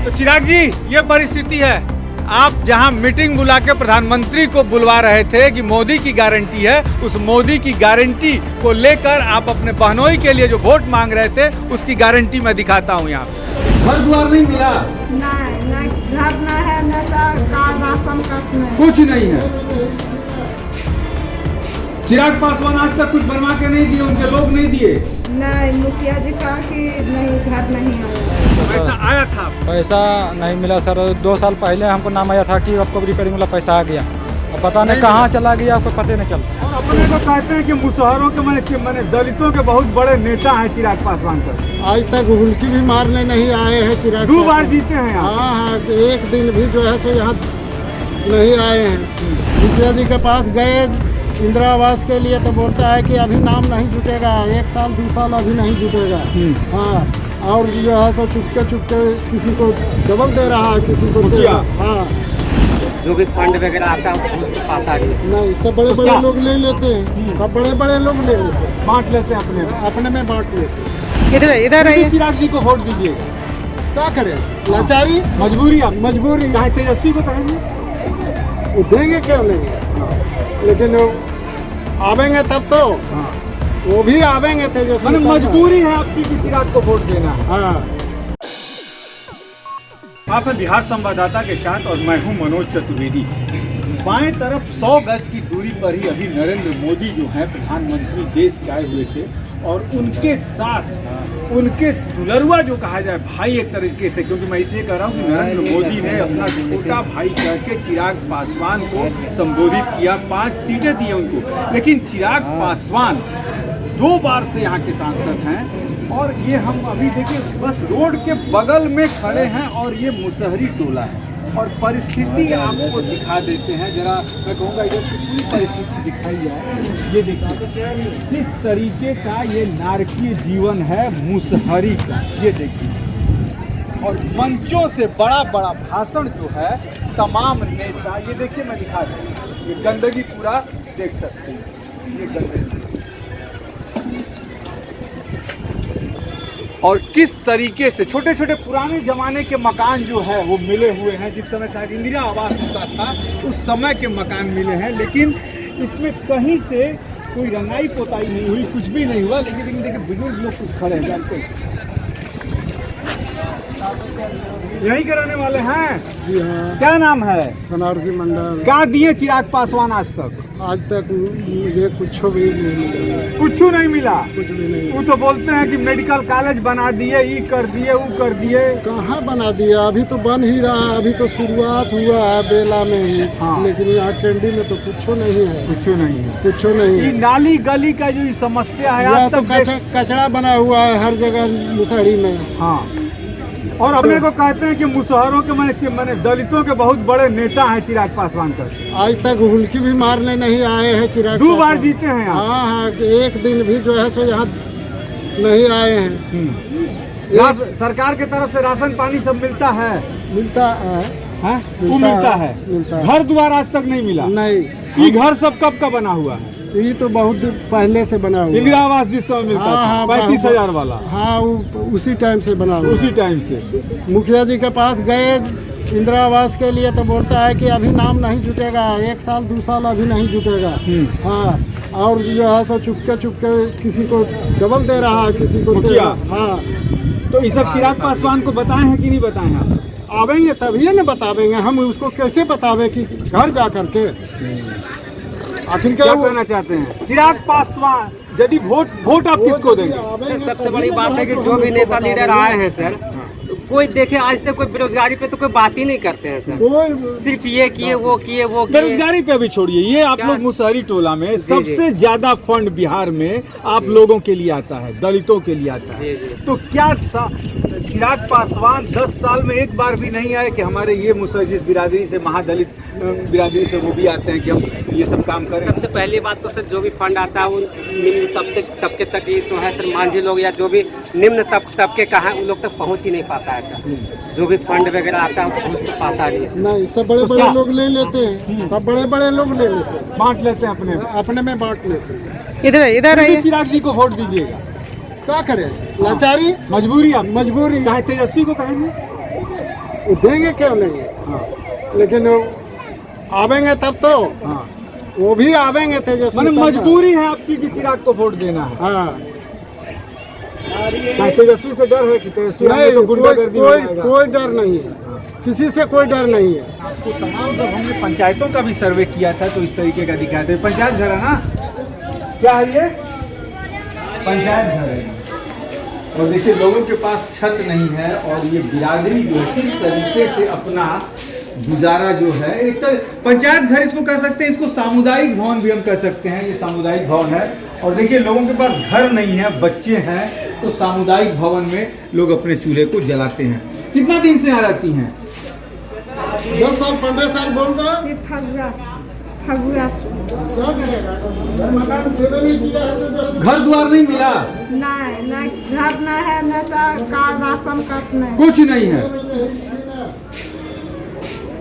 तो चिराग जी, ये परिस्थिति है। आप जहां मीटिंग बुला के प्रधानमंत्री को बुलवा रहे थे कि मोदी की गारंटी है, उस मोदी की गारंटी को लेकर आप अपने बहनोई के लिए जो वोट मांग रहे थे उसकी गारंटी मैं दिखाता हूं यहाँ पे। घर द्वार नहीं मिला, नहीं घर ना है, न कार्ड राशन कार्ड नहीं, कुछ नहीं है। चिराग पासवान आज तक कुछ बनवा के नहीं दिए, उनके लोग नहीं दिए। नहीं मुखिया जी कहा कि नहीं घर नहीं आया। पैसा आया था? पैसा नहीं मिला सर। 2 साल पहले हमको नाम आया था कि आपको रिपेयरिंग वाला पैसा आ गया, अब पता नहीं कहाँ चला गया, आपको पता नहीं चला। और अपने को कहते हैं कि मुसहरों के मैंने दलितों के बहुत बड़े नेता हैं चिराग पासवान पर। आज तक हुल्की भी मारने नहीं आए हैं चिराग। 2 बार जीते हैं यहाँ। हाँ, एक दिन भी जो है सो यहाँ नहीं आए हैं। मुखिया जी के पास गए इंदिरा आवास के लिए तो बोलता है कि अभी नाम नहीं जुटेगा, 1 साल 2 साल अभी नहीं जुटेगा। हाँ, और जो है सो चुपके किसी को डबल दे रहा है, किसी को दे रहा है। हाँ, जो भी फंड वगैरह आता है उसको पाता नहीं, सब बड़े बड़े लोग ले लेते हैं, सब बड़े बड़े लोग ले लेते हैं, बांट लेते हैं अपने में बांट लेते हैं। इधर रहिए। चिराग जी को वोट दीजिएगा। क्या करें, लाचारी, मजबूरी, मजबूरी। चाहे तेजस्वी को कहेंगे, वो देंगे क्यों नहीं, लेकिन आवेंगे तब तो। वो भी आवेंगे तेजस्वी। मैंने मजबूरी है आपकी कि चिराग को वोट देना है। हाँ। आप हैं बिहार संवाददाता के साथ और मैं हूं मनोज चतुर्वेदी। बाएं तरफ 100 गज की दूरी पर ही अभी नरेंद्र मोदी जो हैं प्रधानमंत्री देश के आए हुए थे और उनके साथ उनके दुलरुआ जो कहा जाए भाई एक तरीके से, क्योंकि मैं इसलिए कह रहा हूँ कि नरेंद्र मोदी ने अपना छोटा भाई कह के चिराग पासवान को संबोधित किया, 5 सीटें दी उनको। लेकिन चिराग पासवान 2 बार से यहाँ के सांसद हैं और ये हम अभी देखिए बस रोड के बगल में खड़े हैं और ये मुसहरी टोला है और परिस्थिति आपको दिखा देते हैं। जरा मैं कहूँगा इधर की पूरी परिस्थिति दिखाई जाए। ये देखिए किस तरीके का ये नारकीय जीवन है मुसहरी का, ये देखिए। और मंचों से बड़ा बड़ा भाषण जो है तमाम नेता, ये देखिए मैं दिखा दूँ, ये गंदगी पूरा देख सकते हैं, ये गंदगी। और किस तरीके से छोटे छोटे पुराने ज़माने के मकान जो है वो मिले हुए हैं, जिस समय शायद इंदिरा आवास होता था उस समय के मकान मिले हैं, लेकिन इसमें कहीं से कोई रंगाई पोताई नहीं हुई, कुछ भी नहीं हुआ। लेकिन देखिए बुजुर्ग लोग कुछ खड़े हैं, जानते हैं यही कराने वाले हैं। जी हाँ। क्या नाम है? बनारसी मंडल। क्या दिए चिराग पासवान आज तक? आज तक मुझे कुछ भी नहीं मिला। कुछ नहीं मिला, कुछ भी नहीं। वो तो बोलते हैं कि मेडिकल कॉलेज बना दिए, ये कर दिए, वो कर दिए। कहाँ बना दिया, अभी तो बन ही रहा है, अभी तो शुरुआत हुआ है बेला में ही। हाँ। लेकिन यहाँ कैंडी में तो कुछ नहीं है, कुछ नहीं है, कुछ नहीं ये है। नाली गली का जो समस्या है यहाँ आज तो तक कचरा बना हुआ है हर जगह मुसहरी में। हाँ, और अपने को कहते हैं कि मुसहरों के मैंने दलितों के बहुत बड़े नेता हैं चिराग पासवान कर। आज तक हुल्की भी मारने नहीं आए हैं चिराग। 2 बार जीते हैं यहाँ। हाँ, एक दिन भी जो है सो यहाँ नहीं आए हैं। सरकार के तरफ से राशन पानी सब मिलता है? मिलता है, वो मिलता है। घर द्वार आज तक नहीं मिला? नहीं। ये घर सब कब का बना हुआ है? ये तो बहुत दिन पहले से बना हुआ। इंदिरा आवास जिस समय मिलता था 35,000 वाला। हाँ, उसी टाइम से बना हुआ। उसी टाइम से। मुखिया जी के पास गए इंदिरा आवास के लिए तो बोलता है कि अभी नाम नहीं जुटेगा, 1 साल 2 साल अभी नहीं जुटेगा। हाँ, और जो है सो चुपके किसी को डबल दे रहा है, किसी को दे। हाँ, तो ये सब चिराग पासवान को बताए हैं कि नहीं बताए हैं आप? आवेंगे तभी न बतावेंगे, हम उसको कैसे बतावे कि घर जा करके। आखिर क्या कहना चाहते हैं चिराग पासवान, यदि वोट आप किसको देंगे? सर सबसे बड़ी बात है कि जो भी नेता लीडर आए हैं सर, कोई देखे आज तक कोई बेरोजगारी पे तो कोई बात ही नहीं करते हैं सर। सिर्फ ये किए वो किए वो किए। बेरोजगारी पे भी छोड़िए, ये आप लोग मुसहरी टोला में सबसे ज्यादा फंड बिहार में आप लोगों के लिए आता है, दलितों के लिए आता है। तो क्या चिराग पासवान 10 साल में एक बार भी नहीं आए कि हमारे ये मुसहरी जिस बिरादरी से, महादलित बिरादरी से वो भी आते हैं कि हम ये सब काम करें? सबसे पहली बात तो सर जो भी फंड आता है वो निम्न तबके तक ये सो है सर, मांझी लोग या जो भी निम्न तबके का है उन लोग तक पहुँच ही नहीं पाता है सर। जो भी फंड वगैरह आता है वो पहुँच पाता नहीं। सब बड़े बड़े लोग ले लेते हैं, सब बड़े बड़े लोग ले लेते हैं, बांट लेते हैं अपने में बांट लेते हैं। इधर रहिए। चिराग जी को वोट दीजिएगा। क्या करें, लाचारी, मजबूरी, मजबूरी। चाहे तेजस्वी को कहेंगे, वो देंगे क्यों नहीं, हाँ लेकिन आवेंगे तब तो, हाँ, वो भी आवेंगे तेजस्वी मतलब तब ना। मजबूरी है आपकी कि चिराग को वोट देना है। हाँ, क्या तेजस्वी से डर है कि तेजस्वी आएंगे नहीं तो गुंडागर्दी हो जाएगा? कोई डर नहीं है, किसी से कोई डर नहीं है। तो तमाम जब हमने पंचायतों का भी सर्वे किया था तो इस तरीके का दिखाया था। पंचायत घर है ना, क्या है ये? पंचायत घर है। और देखिए लोगों के पास छत नहीं है और ये बिरादरी जो है किस तरीके से अपना गुजारा जो है, एक तो पंचायत घर इसको कह सकते हैं, इसको सामुदायिक भवन भी हम कह सकते हैं। ये सामुदायिक भवन है और देखिए लोगों के पास घर नहीं है, बच्चे हैं, तो सामुदायिक भवन में लोग अपने चूल्हे को जलाते हैं। कितना दिन से यहाँ रहती हैं? 10 साल 15 साल बोल दो, ये फगुआ फगुआ क्या करेगा? मकान सेवा नहीं किया है तो जो- घर द्वार नहीं मिला, नहीं नहीं घर ना है, न तो कार्ड राशन कार्ड नहीं। कुछ नहीं है।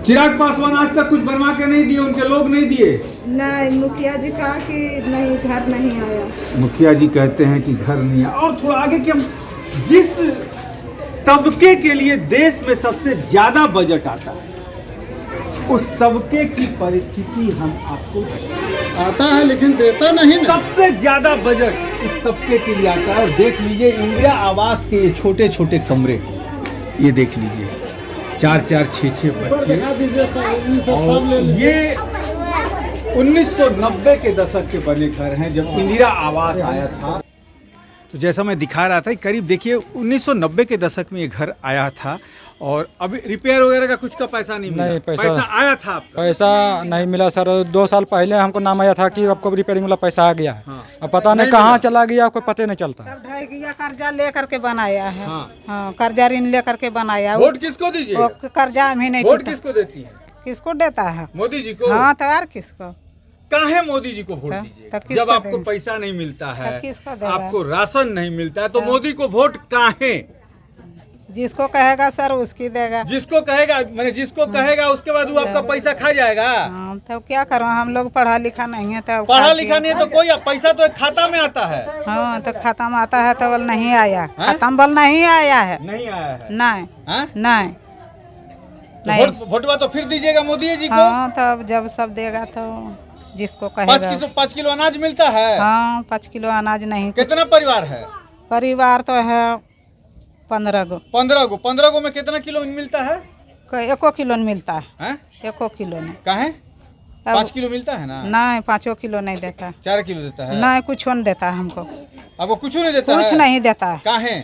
चिराग पासवान आज तक कुछ बनवा के नहीं दिए, उनके लोग नहीं दिए। नहीं, मुखिया जी कहा कि नहीं घर नहीं आया। मुखिया जी कहते हैं कि घर नहीं है। और थोड़ा आगे कि हम जिस तबके के लिए देश में सबसे ज्यादा बजट आता है उस तबके की परिस्थिति हम आपको आता है लेकिन देता नहीं ना। सबसे ज्यादा बजट इस तबके के लिए आता है। और देख लीजिए इंदिरा आवास के ये छोटे छोटे कमरे, ये देख लीजिए 4-4, 6-6 ऊपर बच्चे। दिखा दीजिए सर, ये सब और ले लीजिए। ये 1990 के दशक के बने घर हैं जब इंदिरा आवास आया था। तो जैसा मैं दिखा रहा था करीब देखिए 1990 के दशक में ये घर आया था और अभी रिपेयर वगैरह का कुछ का पैसा नहीं मिला। नहीं, पैसा आया था आपका? पैसा नहीं मिला सर। 2 साल पहले हमको नाम आया था कि आपको रिपेयरिंग वाला पैसा आ गया है। हाँ। अब पता नहीं कहाँ चला गया, कोई पता नहीं चलता। सब ढाई गया, कर्जा लेकर के बनाया है। हाँ। हाँ, कर्जा ऋण लेकर के बनाया। वोट किसको दीजिए? वो कर्जा हम ही नहीं वोट टूटा। किसको देती है? किसको देता है? मोदी जी को। हाँ, तो और किसको? काहे मोदी जी को वोट तो दीजिए? किसको जब आपको देंगे? पैसा नहीं मिलता है, तो किसको देगा? आपको राशन नहीं मिलता है तो मोदी को वोट काहे? जिसको कहेगा सर उसकी देगा। जिसको कहेगा मैंने जिसको कहेगा उसके बाद वो आपका पैसा खा जाएगा। हाँ, तो क्या करो, हम लोग पढ़ा लिखा नहीं है तो पढ़ा लिखा नहीं है तो कोई पैसा तो एक खाता में आता है। हाँ, तो खाता में आता है तो बोल नहीं आया। हाँ? खाता में बोल नहीं आया है। नहीं आया है। नहीं हाँ? नहीं तो नहीं। वोटवा तो फिर दीजिएगा मोदी जी को। हाँ, तो जब सब देगा तो जिसको कहेगा। 5 किलो अनाज मिलता है। हाँ, 5 किलो अनाज नहीं। कुछ कितना परिवार है? परिवार तो है 15 गो। 15 गो में कितना किलो मिलता है? 1 किलो नहीं मिलता है। हैं? 1 किलो नहीं। काहे? अब- 5 किलो मिलता है ना? नहीं, 5 किलो नहीं देता। 4 किलो देता है। नहीं, कुछ नहीं देता है हमको। आपको कुछ नहीं देता कुछ है? नहीं देता है। काहे?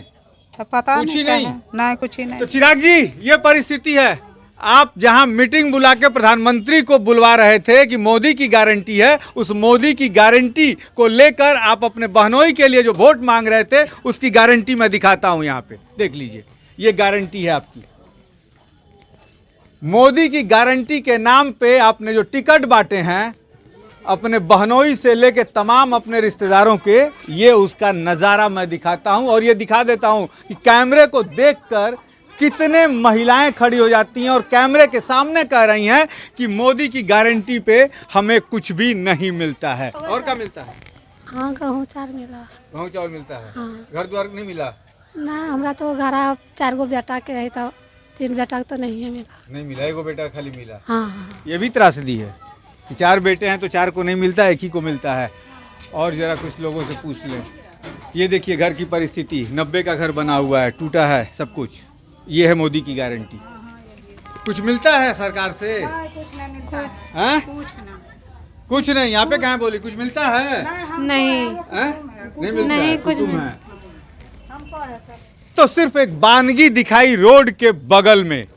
तो पता कुछ ही नहीं क्या नहीं? है। नहीं, कुछ ही तो नहीं। चिराग जी ये परिस्थिति है। आप जहां मीटिंग बुला के प्रधानमंत्री को बुलवा रहे थे कि मोदी की गारंटी है, उस मोदी की गारंटी को लेकर आप अपने बहनोई के लिए जो वोट मांग रहे थे उसकी गारंटी मैं दिखाता हूं। यहाँ पे देख लीजिए, ये गारंटी है आपकी। मोदी की गारंटी के नाम पे आपने जो टिकट बांटे हैं अपने बहनोई से लेके तमाम अपने रिश्तेदारों के, ये उसका नज़ारा मैं दिखाता हूं। और ये दिखा देता हूं कि कैमरे को देखकर कितने महिलाएं खड़ी हो जाती हैं और कैमरे के सामने कह रही हैं कि मोदी की गारंटी पे हमें कुछ भी नहीं मिलता है। और क्या मिलता है? हाँ, गेहूँ 4 मिला। गेहूं चावल मिलता है। हाँ। घर द्वार नहीं मिला? ना, हमरा तो घर 4 गो बेटा के है तो 3 बेटा तो नहीं है मिला। नहीं मिला, एगो बेटा खाली मिला। हाँ हाँ। ये भी त्रासदी है कि 4 बेटे हैं तो 4 को नहीं मिलता, एक ही को मिलता है। और जरा कुछ लोगों से पूछ लें। ये देखिए घर की परिस्थिति, 90 का घर बना हुआ है, टूटा है सब कुछ। ये है मोदी की गारंटी। कुछ मिलता है सरकार से? कुछ नहीं मिलता। हैं? कुछ नहीं। यहाँ पे कहाँ बोली कुछ मिलता है? नहीं, हैं? नहीं मिलता नहीं, है, कुछ कुसुम नहीं। है। तो सिर्फ एक बानगी दिखाई रोड के बगल में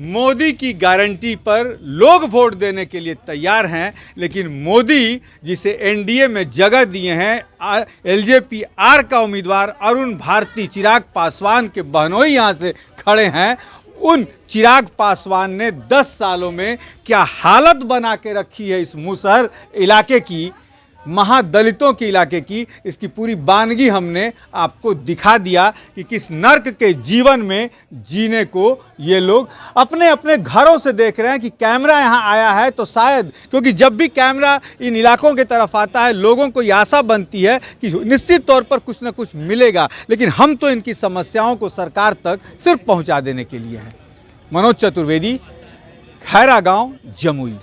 मोदी की गारंटी पर लोग वोट देने के लिए तैयार हैं, लेकिन मोदी जिसे एनडीए में जगह दिए हैं, एलजेपी आर का उम्मीदवार अरुण भारती चिराग पासवान के बहनोई यहाँ से खड़े हैं। उन चिराग पासवान ने 10 सालों में क्या हालत बना के रखी है इस मुसहर इलाके की, महादलितों के इलाके की, इसकी पूरी बानगी हमने आपको दिखा दिया कि किस नर्क के जीवन में जीने को ये लोग अपने अपने घरों से देख रहे हैं। कि कैमरा यहाँ आया है तो शायद, क्योंकि जब भी कैमरा इन इलाकों की तरफ आता है लोगों को ये आशा बनती है कि निश्चित तौर पर कुछ ना कुछ मिलेगा, लेकिन हम तो इनकी समस्याओं को सरकार तक सिर्फ पहुँचा देने के लिए हैं। मनोज चतुर्वेदी, खैरा गांव, जमुई।